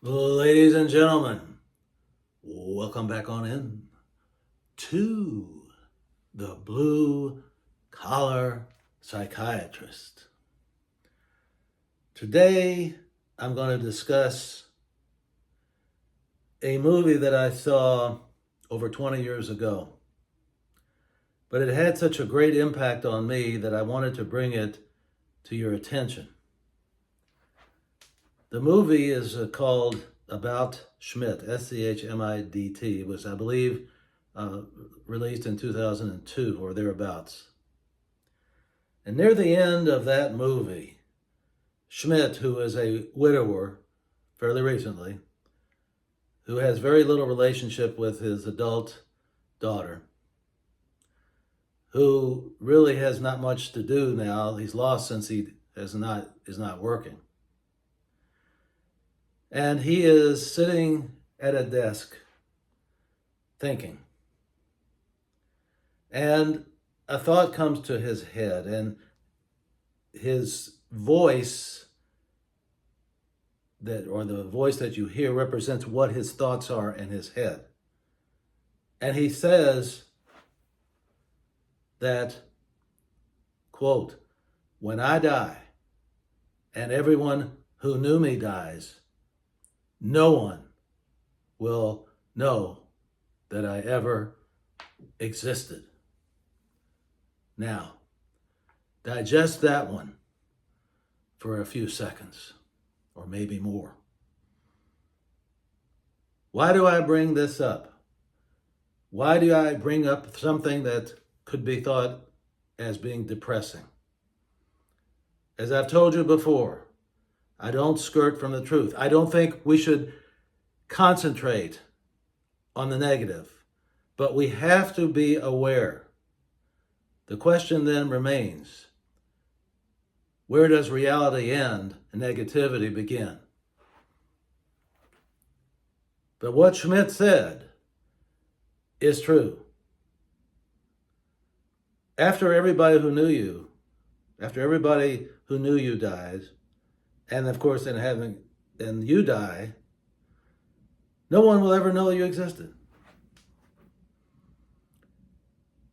Ladies and gentlemen, welcome back on in to the Blue Collar Psychiatrist. Today, I'm going to discuss a movie that I saw over 20 years ago. But it had such a great impact on me that I wanted to bring it to your attention. The movie is called About Schmidt, Schmidt. It was, I believe, released in 2002 or thereabouts. And near the end of that movie, Schmidt, who is a widower fairly recently, who has very little relationship with his adult daughter, who really has not much to do now. He's lost since he is not working. And he is sitting at a desk thinking. And a thought comes to his head, and his voice the voice that you hear represents what his thoughts are in his head. And he says that, quote, "When I die and everyone who knew me dies, no one will know that I ever existed." Now, digest that one for a few seconds, or maybe more. Why do I bring this up? Why do I bring up something that could be thought as being depressing? As I've told you before, I don't skirt from the truth. I don't think we should concentrate on the negative, but we have to be aware. The question then remains, where does reality end and negativity begin? But what Schmidt said is true. After everybody who knew you dies, and of course then you die, no one will ever know you existed.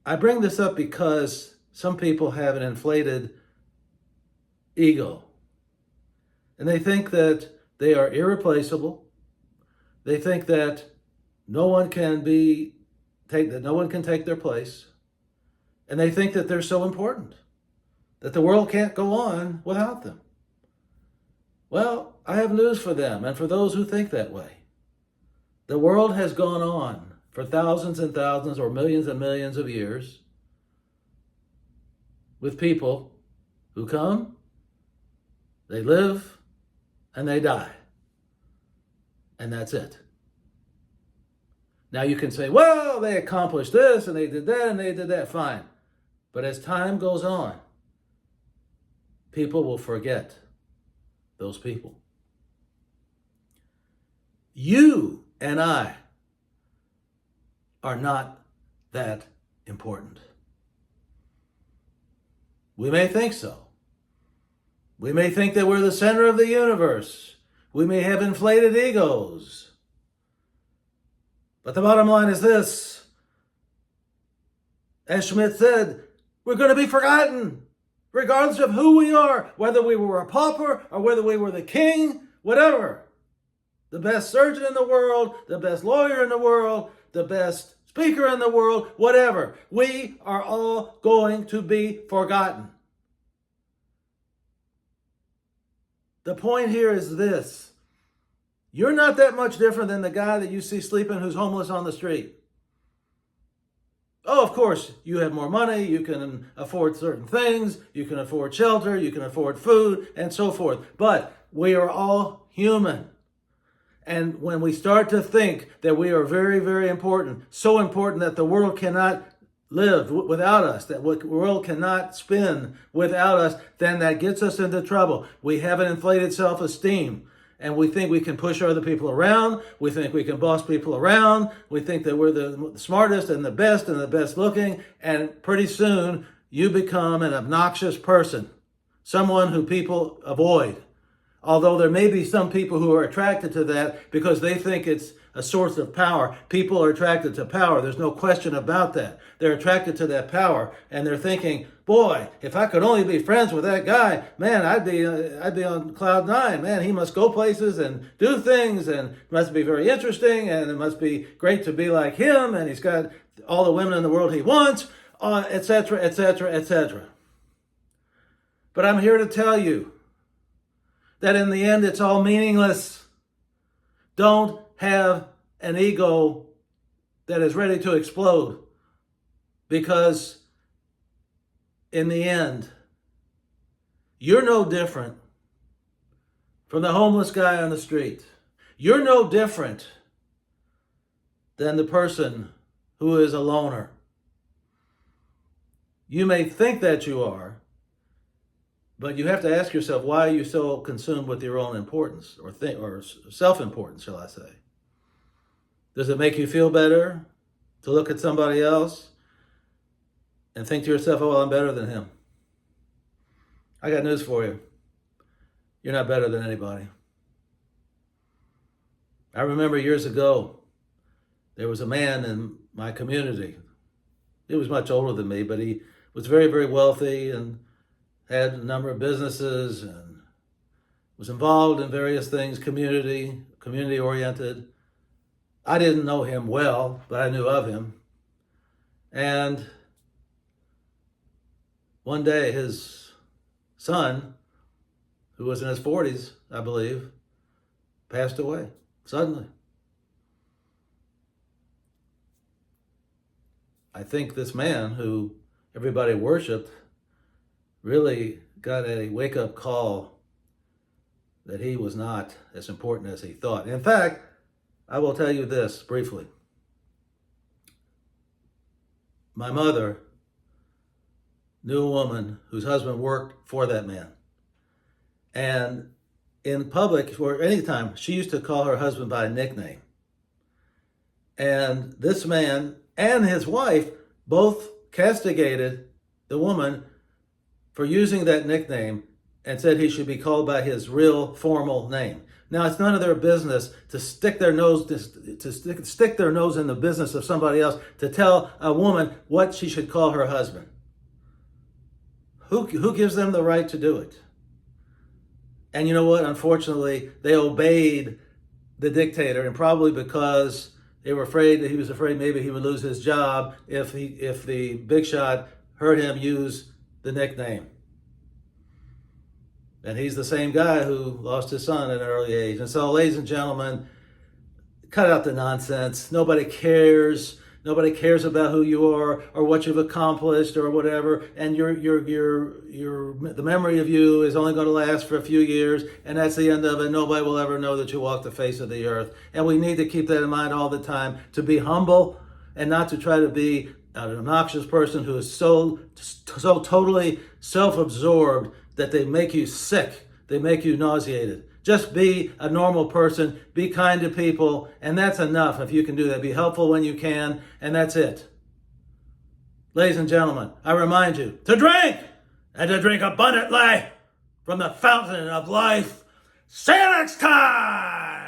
I bring this up because some people have an inflated ego. And they think that they are irreplaceable. They think that no one can take their place. And they think that they're so important, that the world can't go on without them. Well, I have news for them and for those who think that way. The world has gone on for thousands and thousands or millions and millions of years with people who come, they live, and they die. And that's it. Now you can say, well, they accomplished this and they did that and they did that. Fine. But as time goes on, people will forget those people. You and I are not that important. We may think so. We may think that we're the center of the universe. We may have inflated egos. But the bottom line is this. As Schmidt said, we're going to be forgotten, regardless of who we are, whether we were a pauper or whether we were the king, whatever. The best surgeon in the world, the best lawyer in the world, the best speaker in the world, whatever. We are all going to be forgotten. The point here is this. You're not that much different than the guy that you see sleeping who's homeless on the street. Oh, of course, you have more money, you can afford certain things, you can afford shelter, you can afford food, and so forth. But we are all human. And when we start to think that we are very, very important, so important that the world cannot live without us, that the world cannot spin without us, then that gets us into trouble. We have an inflated self-esteem. And we think we can push other people around. We think we can boss people around. We think that we're the smartest and the best looking. And pretty soon you become an obnoxious person, someone who people avoid. Although there may be some people who are attracted to that because they think it's a source of power. People are attracted to power. There's no question about that. They're attracted to that power, and they're thinking, boy, if I could only be friends with that guy, man, I'd be on cloud nine. Man, he must go places and do things, and it must be very interesting, and it must be great to be like him, and he's got all the women in the world he wants, etc., etc., etc. But I'm here to tell you that in the end, it's all meaningless. Don't have an ego that is ready to explode, because in the end, you're no different from the homeless guy on the street. You're no different than the person who is a loner. You may think that you are, but you have to ask yourself, why are you so consumed with your own importance or self-importance, shall I say? Does it make you feel better to look at somebody else and think to yourself, oh, well, I'm better than him? I got news for you. You're not better than anybody. I remember years ago, there was a man in my community. He was much older than me, but he was very, very wealthy and had a number of businesses and was involved in various things, community-oriented. I didn't know him well, but I knew of him. And one day his son, who was in his 40s, I believe, passed away suddenly. I think this man, who everybody worshiped, really got a wake-up call that he was not as important as he thought. In fact, I will tell you this briefly. My mother knew a woman whose husband worked for that man. And in public, or anytime, she used to call her husband by a nickname. And this man and his wife both castigated the woman for using that nickname and said he should be called by his real formal name. Now, it's none of their business to stick their nose stick their nose in the business of somebody else to tell a woman what she should call her husband. Who gives them the right to do it? And you know what? Unfortunately, they obeyed the dictator, and probably because they were afraid that he was afraid maybe he would lose his job if the big shot heard him use the nickname. And he's the same guy who lost his son at an early age. And so, ladies and gentlemen, cut out the nonsense. Nobody cares. Nobody cares about who you are or what you've accomplished or whatever. And the memory of you is only going to last for a few years, and that's the end of it. Nobody will ever know that you walked the face of the earth. And we need to keep that in mind all the time, to be humble and not to try to be an obnoxious person who is so totally self-absorbed that they make you sick, they make you nauseated. Just be a normal person, be kind to people, and that's enough if you can do that. Be helpful when you can, and that's it. Ladies and gentlemen, I remind you to drink, and to drink abundantly from the fountain of life. See you next time!